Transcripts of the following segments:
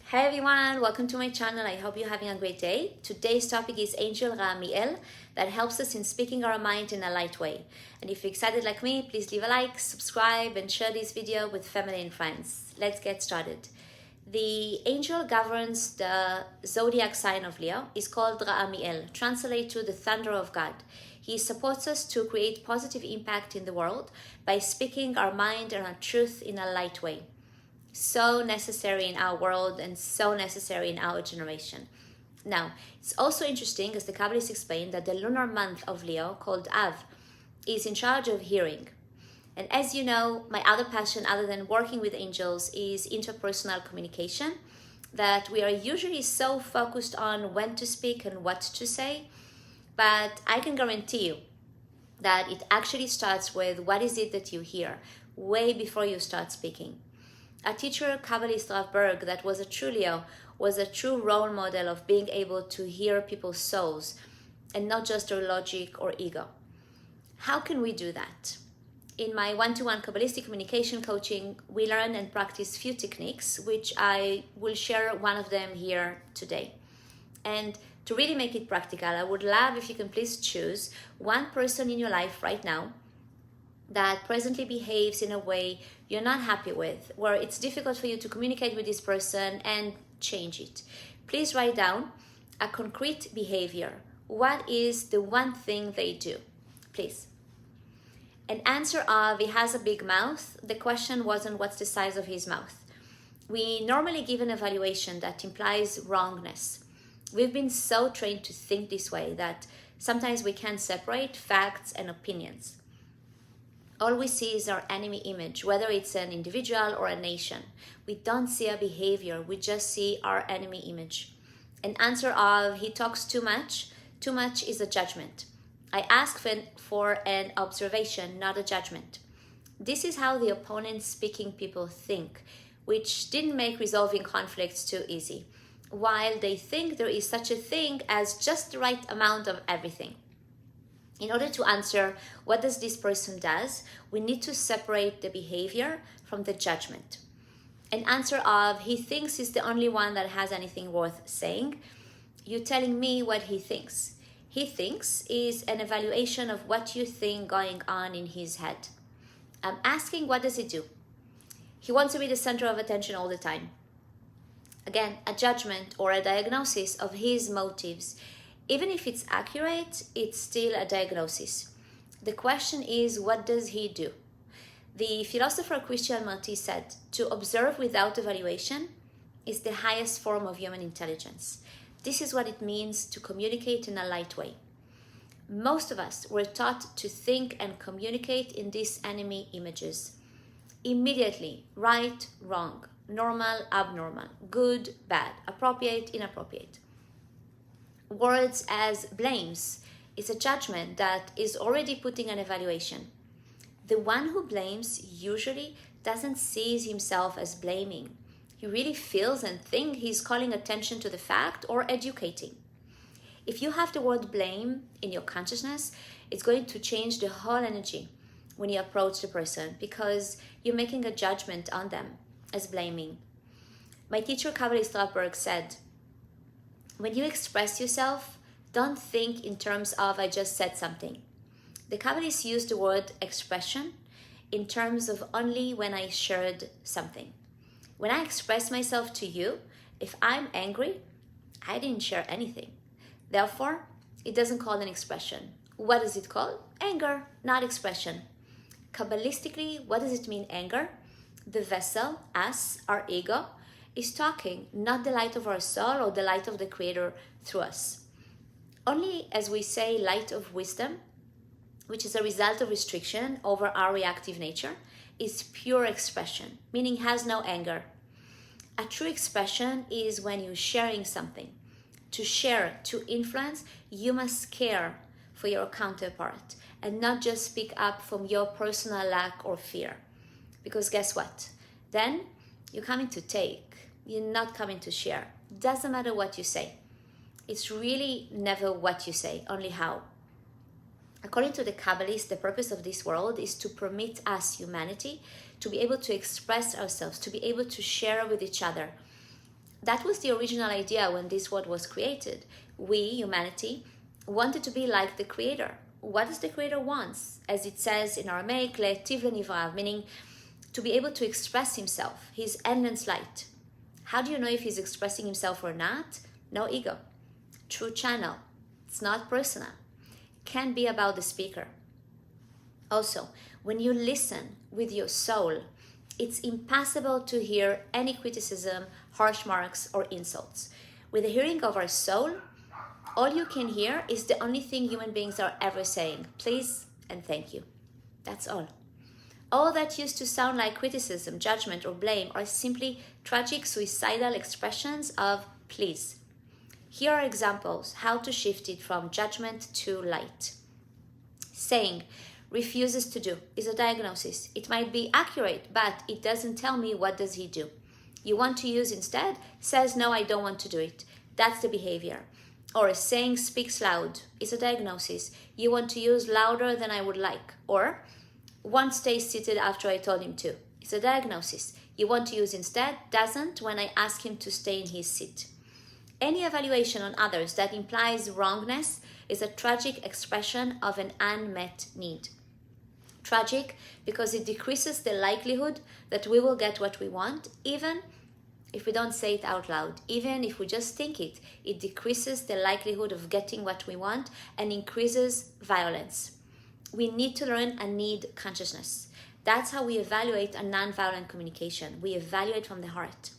Hey everyone, welcome to my channel. I hope you're having a great day. Today's topic is Angel Ramiel that helps us in speaking our mind in a light way. And if you're excited like me, please leave a like, subscribe, and share this video with family and friends. Let's get started. The angel governs the zodiac sign of Leo is called Ramiel, translated to the thunder of God. He supports us to create positive impact in the world by speaking our mind and our truth in a light way. So necessary in our world and so necessary in our generation. Now, it's also interesting, as the Kabbalists explain, that the lunar month of Leo, called Av, is in charge of hearing. And as you know, my other passion other than working with angels is interpersonal communication, that we are usually so focused on when to speak and what to say, but I can guarantee you that it actually starts with what is it that you hear way before you start speaking. A teacher, Kabbalist Rav Berg, that was a true Leo, was a true role model of being able to hear people's souls and not just their logic or ego. How can we do that? In my one-to-one Kabbalistic communication coaching, we learn and practice few techniques, which I will share one of them here today. And to really make it practical, I would love if you can please choose one person in your life right now that presently behaves in a way you're not happy with, where it's difficult for you to communicate with this person and change it. Please write down a concrete behavior. What is the one thing they do? Please. An answer of, he has a big mouth. The question wasn't what's the size of his mouth. We normally give an evaluation that implies wrongness. We've been so trained to think this way that sometimes we can't separate facts and opinions. All we see is our enemy image, whether it's an individual or a nation. We don't see a behavior, we just see our enemy image. An answer of, he talks too much is a judgment. I ask for an observation, not a judgment. This is how the opponent speaking people think, which didn't make resolving conflicts too easy, while they think there is such a thing as just the right amount of everything. In order to answer what does this person does, we need to separate the behavior from the judgment. An answer of, he thinks he's the only one that has anything worth saying. You're telling me what he thinks. He thinks is an evaluation of what you think going on in his head. I'm asking, what does he do? He wants to be the center of attention all the time. Again, a judgment or a diagnosis of his motives. Even if it's accurate, it's still a diagnosis. The question is, what does he do? The philosopher Christian Marty said, to observe without evaluation is the highest form of human intelligence. This is what it means to communicate in a light way. Most of us were taught to think and communicate in these enemy images. Immediately, right, wrong, normal, abnormal, good, bad, appropriate, inappropriate. Words as blames is a judgment that is already putting an evaluation. The one who blames usually doesn't see himself as blaming. He really feels and thinks he's calling attention to the fact or educating. If you have the word blame in your consciousness, it's going to change the whole energy when you approach the person because you're making a judgment on them as blaming. My teacher, Kabbalist Rav Berg, said, when you express yourself, don't think in terms of, I just said something. The Kabbalists use the word expression in terms of only when I shared something. When I express myself to you, if I'm angry, I didn't share anything. Therefore, it doesn't call an expression. What does it call? Anger, not expression. Kabbalistically, what does it mean, anger? The vessel, us, our ego, is talking, not the light of our soul or the light of the Creator through us. Only as we say light of wisdom, which is a result of restriction over our reactive nature, is pure expression, meaning has no anger. A true expression is when you're sharing something. To share, to influence, you must care for your counterpart and not just speak up from your personal lack or fear. Because guess what? Then you're coming to take. You're not coming to share. Doesn't matter what you say. It's really never what you say, only how. According to the Kabbalists, the purpose of this world is to permit us, humanity, to be able to express ourselves, to be able to share with each other. That was the original idea when this world was created. We, humanity, wanted to be like the Creator. What does the Creator want? As it says in Aramaic, le'tiv lenivrav, meaning to be able to express himself, his endless light. How do you know if he's expressing himself or not? No ego. True channel. It's not personal. Can be about the speaker. Also, when you listen with your soul, it's impossible to hear any criticism, harsh marks, or insults. With the hearing of our soul, all you can hear is the only thing human beings are ever saying: please and thank you. That's all. All that used to sound like criticism, judgment, or blame are simply tragic, suicidal expressions of please. Here are examples how to shift it from judgment to light. Saying refuses to do is a diagnosis. It might be accurate, but it doesn't tell me what does he do. You want to use instead says no, I don't want to do it. That's the behavior. Or saying speaks loud is a diagnosis. You want to use louder than I would like. Or won't stay seated after I told him to. It's a diagnosis. You want to use instead doesn't when I ask him to stay in his seat. Any evaluation on others that implies wrongness is a tragic expression of an unmet need. Tragic because it decreases the likelihood that we will get what we want, even if we don't say it out loud. Even if we just think it, it decreases the likelihood of getting what we want and increases violence. We need to learn a need consciousness. That's how we evaluate a non-violent communication. We evaluate from the heart.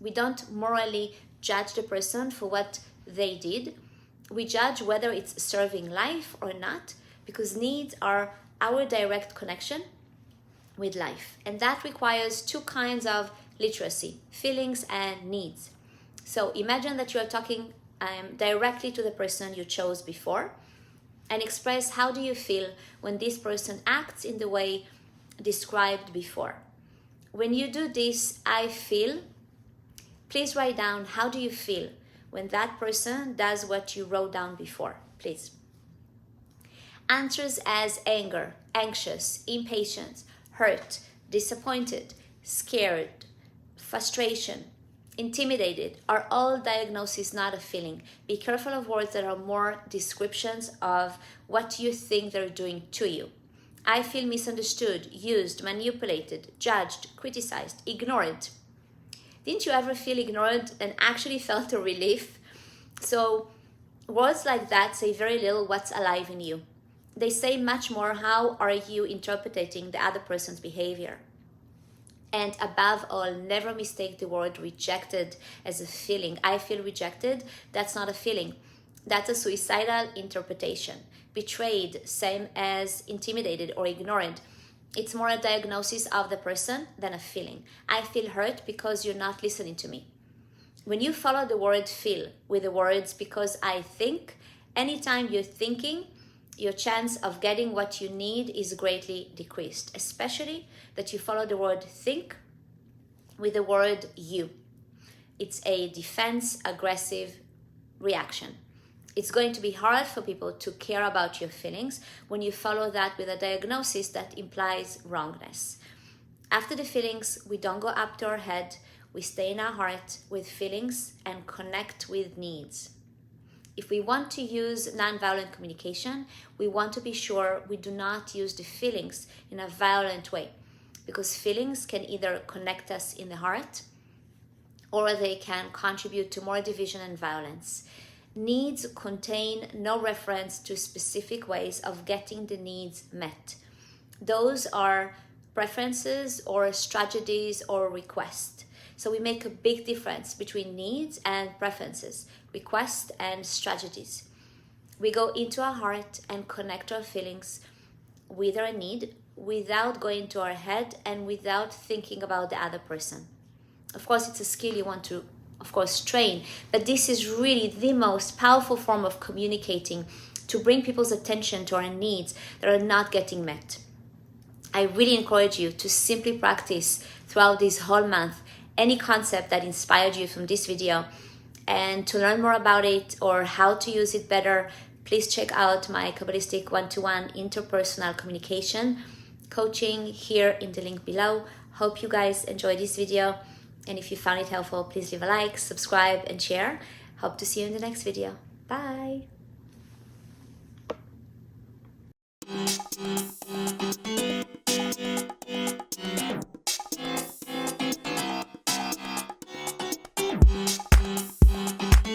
We don't morally judge the person for what they did. We judge whether it's serving life or not, because needs are our direct connection with life. And that requires two kinds of literacy: feelings and needs. So imagine that you are talking directly to the person you chose before, and express how do you feel when this person acts in the way described before. When you do this, I feel, please write down how do you feel when that person does what you wrote down before, please. Answers as anger, anxious, impatient, hurt, disappointed, scared, frustration, intimidated are all diagnoses, not a feeling. Be careful of words that are more descriptions of what you think they're doing to you. I feel misunderstood, used, manipulated, judged, criticized, ignored. Didn't you ever feel ignored and actually felt a relief? So words like that say very little what's alive in you. They say much more how are you interpreting the other person's behavior. And above all, never mistake the word rejected as a feeling. I feel rejected. That's not a feeling. That's a suicidal interpretation. Betrayed, same as intimidated or ignored. It's more a diagnosis of the person than a feeling. I feel hurt because you're not listening to me. When you follow the word feel with the words because I think, anytime you're thinking, your chance of getting what you need is greatly decreased, especially that you follow the word think with the word you. It's a defense, aggressive reaction. It's going to be hard for people to care about your feelings when you follow that with a diagnosis that implies wrongness. After the feelings, we don't go up to our head, we stay in our heart with feelings and connect with needs. If we want to use nonviolent communication, we want to be sure we do not use the feelings in a violent way, because feelings can either connect us in the heart or they can contribute to more division and violence. Needs contain no reference to specific ways of getting the needs met. Those are preferences or strategies or requests. So we make a big difference between needs and preferences, requests and strategies. We go into our heart and connect our feelings with our need without going to our head and without thinking about the other person. Of course, it's a skill you want to, of course, train, but this is really the most powerful form of communicating to bring people's attention to our needs that are not getting met. I really encourage you to simply practice throughout this whole month any concept that inspired you from this video. And to learn more about it or how to use it better, please check out my Kabbalistic one-to-one interpersonal communication coaching here in the link below. Hope you guys enjoyed this video. And if you found it helpful, please leave a like, subscribe, and share. Hope to see you in the next video. Bye.